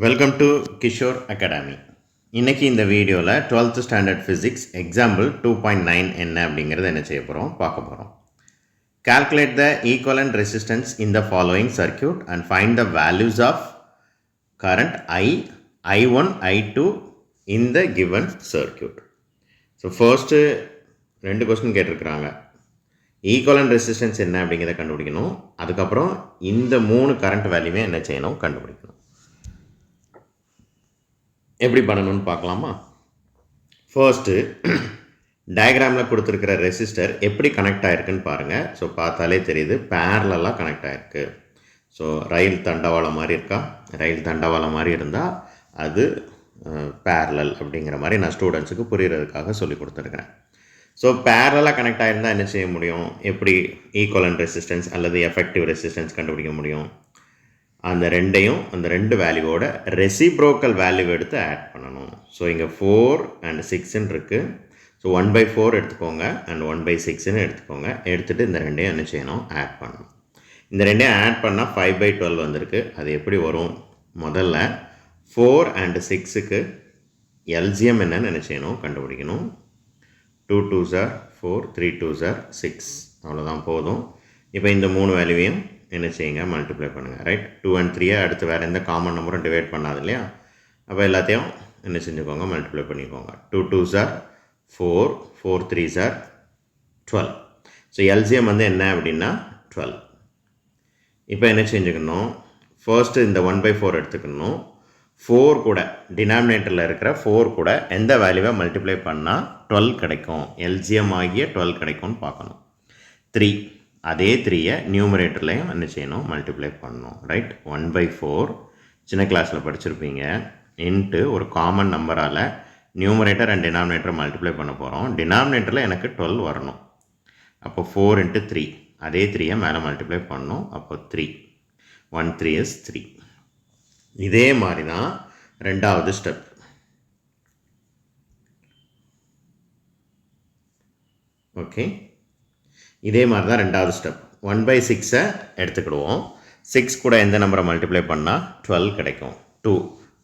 Welcome to Kishore academy. இன்றைக்கி இந்த வீடியோவில் 12th ஸ்டாண்டர்ட் ஃபிசிக்ஸ் எக்ஸாம்பிள் 2.9 என்ன அப்படிங்கிறத என்ன செய்ய போகிறோம் பார்க்க போகிறோம். Calculate the equivalent resistance in the following circuit and find the values of current I, I1, I2 in the given circuit. So first ரெண்டு கொஸ்டின் கேட்டிருக்கிறாங்க. ஈக்குவலண்ட் ரெசிஸ்டன்ஸ் என்ன அப்படிங்கிறத கண்டுபிடிக்கணும். அதுக்கப்புறம் இந்த மூணு கரண்ட் வேல்யூவே என்ன செய்யணும் கண்டுபிடிக்கணும். எப்படி பண்ணணும்னு பார்க்கலாமா? ஃபர்ஸ்ட்டு டயக்ராமில் கொடுத்துருக்கிற ரெசிஸ்டர் எப்படி கனெக்ட் ஆகிருக்குன்னு பாருங்கள். ஸோ பார்த்தாலே தெரியுது பேரலாக கனெக்ட் ஆகிருக்கு. ஸோ ரயில் தண்டவாளம் மாதிரி இருக்கா? ரயில் தண்டவாளம் மாதிரி இருந்தால் அது பேரலல் அப்படிங்கிற மாதிரி நான் ஸ்டூடெண்ட்ஸுக்கு புரிகிறதுக்காக சொல்லி கொடுத்துருக்குறேன். ஸோ பேரலாக கனெக்ட் ஆகிருந்தால் என்ன செய்ய முடியும்? எப்படி ஈக்குவலண்ட் ரெசிஸ்டன்ஸ் அல்லது எஃபெக்டிவ் ரெசிஸ்டன்ஸ் கண்டுபிடிக்க முடியும்? அந்த ரெண்டு வேல்யூவோட ரெசிப்ரோக்கல் வேல்யூ எடுத்து ஆட் பண்ணணும். ஸோ இங்கே 4 and 6 இருக்குது. ஸோ 1/4 எடுத்துக்கோங்க அண்ட் 1/6 எடுத்துக்கோங்க. எடுத்துகிட்டு இந்த ரெண்டையும் என்ன செய்யணும்? ஆட் பண்ணணும். இந்த ரெண்டையும் ஆட் பண்ணால் 5/12 வந்திருக்கு. அது எப்படி வரும்? முதல்ல 4 and 6க்கு எல்சிஎம் என்னன்னு என்ன செய்யணும்? கண்டுபிடிக்கணும். 2 2s are 4, 3 2s are 6. அவ்வளோதான், போதும். இப்போ இந்த மூணு வேல்யூவையும் என்ன செய்யுங்க? மல்டிப்ளை பண்ணுங்கள். ரைட், 2 and 3 அடுத்து வேறு எந்த காமன் நம்பரும் டிவைட் பண்ணாது இல்லையா? அப்போ எல்லாத்தையும் என்ன செஞ்சுக்கோங்க? மல்டிப்ளை பண்ணிக்கோங்க. 2 2s are 4, 4 3s are 12. So LCM வந்து என்ன அப்படின்னா 12. இப்போ என்ன செஞ்சுக்கணும்? ஃபர்ஸ்ட்டு இந்த 1/4 எடுத்துக்கணும். 4 கூட டினாமினேட்டரில் இருக்கிற 4 கூட எந்த வேல்யூவை மல்டிப்ளை பண்ணால் 12 கிடைக்கும், எல்சிஎம் ஆகிய 12 கிடைக்கும்னு பார்க்கணும். 3, அதே 3யை நியூமரேட்டர்லையும் என்ன செய்யணும்? மல்டிப்ளை பண்ணணும். ரைட், 1/4 சின்ன கிளாஸில் படிச்சிருப்பீங்க. இன்ட்டு ஒரு காமன் நம்பரால் நியூமரேட்டர் அண்ட் டினாமினேட்டர் மல்டிப்ளை பண்ண போகிறோம். டினாமினேட்டரில் எனக்கு 12 வரணும். அப்போ 4 × 3, அதே 3யை மேலே மல்டிப்ளை பண்ணணும். அப்போ 3, 1 3 is 3. இதே மாதிரி தான் ரெண்டாவது ஸ்டெப். ஓகே, இதே மாதிரி தான் ரெண்டாவது ஸ்டெப். 1/6 எடுத்துக்கிடுவோம். 6 கூட எந்த நம்பரை மல்டிப்ளை பண்ணால் 12 கிடைக்கும். 2,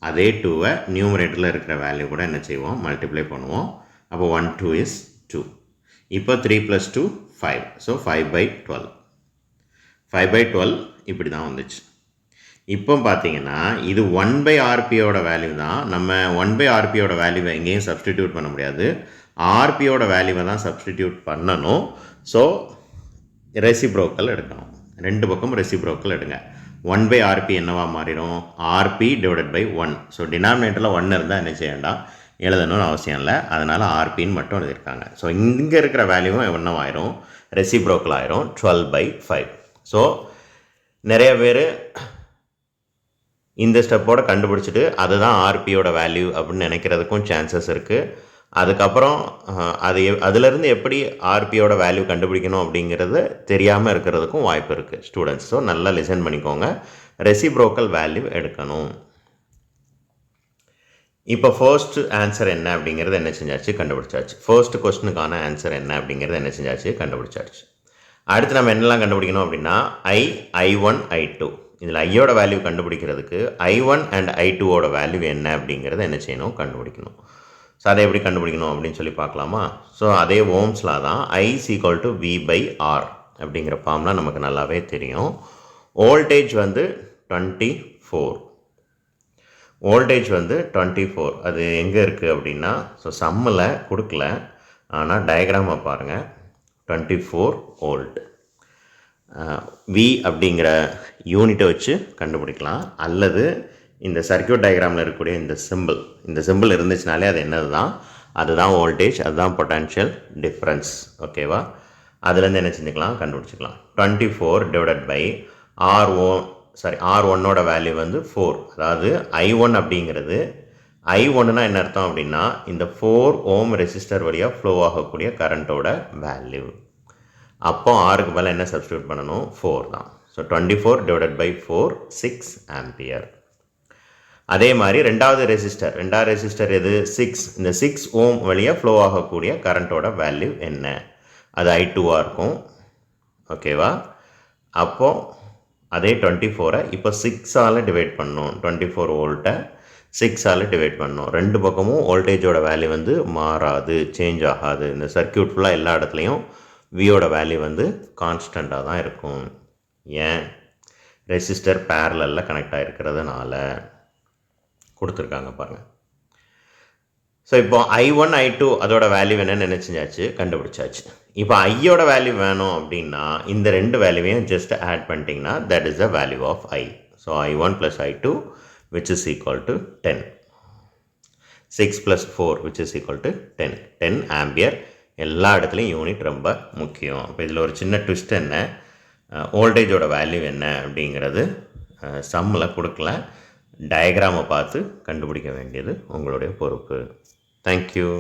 அதே 2வை நியூமரேட்டரில் இருக்கிற வேல்யூ கூட என்ன செய்வோம்? மல்டிப்ளை பண்ணுவோம். அப்போ 1 2 is 2. இப்போ 3 + 2 5. ஸோ 5/12. 5/12 இப்படி தான் வந்துச்சு. இப்போ பார்த்தீங்கன்னா இது 1/RPயோட வேல்யூ தான். நம்ம 1/RPயோட வேல்யூவை எங்கேயும் சப்ஸ்டிடியூட் பண்ண முடியாது. ஆர்பியோட வேல்யூவை தான் சப்ஸ்டிடியூட் பண்ணணும். ஸோ ரெசிப்ரோக்கல் எடுக்கணும். ரெண்டு பக்கம் ரெசிப்ரோக்கல் எடுங்க. 1/RP என்னவா மாறிடும்? RP / 1. ஸோ டினாமினேட்டரில் 1 இருந்தால் என்ன செய்யண்டா? எழுதணும்னு அவசியம் இல்லை. அதனால் RPன்னு மட்டும் எழுதியிருக்காங்க. ஸோ இங்கே இருக்கிற வேல்யூவும் என்னவாயிரும்? ரெசிப்ரோக்கல் ஆயிரும். 12/5. ஸோ நிறைய பேர் இந்த ஸ்டெப்போடு கண்டுபிடிச்சிட்டு அதுதான் ஆர்பியோட வேல்யூ அப்படின்னு நினைக்கிறதுக்கும் சான்சஸ் இருக்குது. அதுக்கப்புறம் அதிலேருந்து எப்படி ஆர்பியோட வேல்யூ கண்டுபிடிக்கணும் அப்படிங்கிறது தெரியாமல் இருக்கிறதுக்கும் வாய்ப்பு இருக்குது ஸ்டூடெண்ட்ஸ். ஸோ நல்லா லிசன் பண்ணிக்கோங்க. ரெசிப்ரோக்கல் வேல்யூ எடுக்கணும். இப்போ ஃபர்ஸ்ட் ஆன்சர் என்ன அப்படிங்கிறது என்ன செஞ்சாச்சு? கண்டுபிடிச்சாச்சு. ஃபர்ஸ்ட் கொஸ்டினுக்கான ஆன்சர் என்ன அப்படிங்கிறது என்ன செஞ்சாச்சு? கண்டுபிடிச்சாச்சு. அடுத்து நம்ம என்னெல்லாம் கண்டுபிடிக்கணும் அப்படின்னா I1, I2. இதில் ஐயோட வேல்யூ கண்டுபிடிக்கிறதுக்கு I1 and I2ஓட வேல்யூ என்ன அப்படிங்கிறத என்ன செய்யணும்? கண்டுபிடிக்கணும். ஸோ அதை எப்படி கண்டுபிடிக்கணும் அப்படின்னு சொல்லி பார்க்கலாமா? ஸோ அதே ஓம்ஸ்லா தான். I = V/R அப்படிங்கிற ஃபார்ம்லாம் நமக்கு நல்லாவே தெரியும். வோல்டேஜ் வந்து 24. வோல்டேஜ் வந்து 24. அது எங்கே இருக்குது அப்படின்னா, ஸோ சம்மில் கொடுக்கல, ஆனால் டயக்ராமை பாருங்கள். 24 வோல்ட். V அப்படிங்கிற யூனிட்டை வச்சு கண்டுபிடிக்கலாம். அல்லது இந்த சர்க்யூட் டயக்ராமில் இருக்கக்கூடிய இந்த சிம்பிள் இருந்துச்சுனாலே அது என்னது தான்? அதுதான் வோல்டேஜ், அதுதான் பொட்டன்ஷியல் டிஃப்ரென்ஸ். ஓகேவா? அதுலேருந்து என்ன செஞ்சுக்கலாம்? கண்டுபிடிச்சிக்கலாம். 24 / R1ஓட வேல்யூ வந்து 4. அதாவது I1 அப்படிங்கிறது, I1னா என்ன அர்த்தம் அப்படின்னா இந்த 4 ஓம் ரெசிஸ்டர் வழியாக ஃப்ளோ ஆகக்கூடிய கரண்ட்டோட வேல்யூ. அப்போ ஆருக்கு மேலே என்ன சப்ஸ்டியூட் பண்ணணும்? 4 தான். So 24 / 4 6 ampere. அதே மாதிரி ரெண்டாவது ரெசிஸ்டர் எது? 6. இந்த 6 ஓம் வழியாக ஃப்ளோ ஆகக்கூடிய கரண்ட்டோட வேல்யூ என்ன? அது I2ஆக இருக்கும். ஓகேவா? அப்போது அதே 24 இப்போ 6ஆல் டிவைட் பண்ணணும். 24 வோல்ட்டை 6ஆல் டிவைட் பண்ணணும். ரெண்டு பக்கமும் வோல்டேஜோட வேல்யூ வந்து மாறாது, சேஞ்ச் ஆகாது. இந்த சர்க்கியூட் ஃபுல்லாக எல்லா இடத்துலையும் வியோட வேல்யூ வந்து கான்ஸ்டண்ட்டாக தான் இருக்கும். ஏன்? ரெசிஸ்டர் பேரலில் கனெக்ட் ஆகிருக்கிறதுனால கொடுத்துருக்காங்க பாருங்கள். ஸோ இப்போ I1 I2 அதோட வேல்யூ என்னன்னு நினச்சிஞ்சாச்சு, கண்டுபிடிச்சாச்சு. இப்போ ஐயோட வேல்யூ வேணும் அப்படின்னா இந்த ரெண்டு வேல்யூவையும் ஜஸ்ட் ஆட் பண்ணிட்டீங்கன்னா that is the value of I. So I1 + I2 which is equal to 10. 6 + 4 which is equal to 10. 10 ampere. எல்லா இடத்துலையும் யூனிட் ரொம்ப முக்கியம். இப்போ இதில் ஒரு சின்ன ட்விஸ்ட் என்ன, வோல்டேஜோட வேல்யூ என்ன அப்படிங்கிறது சம்மில் கொடுக்கல. டயக்ராமை பார்த்து கண்டுபிடிக்க வேண்டியது உங்களுடைய பொறுப்பு. தேங்க்யூ.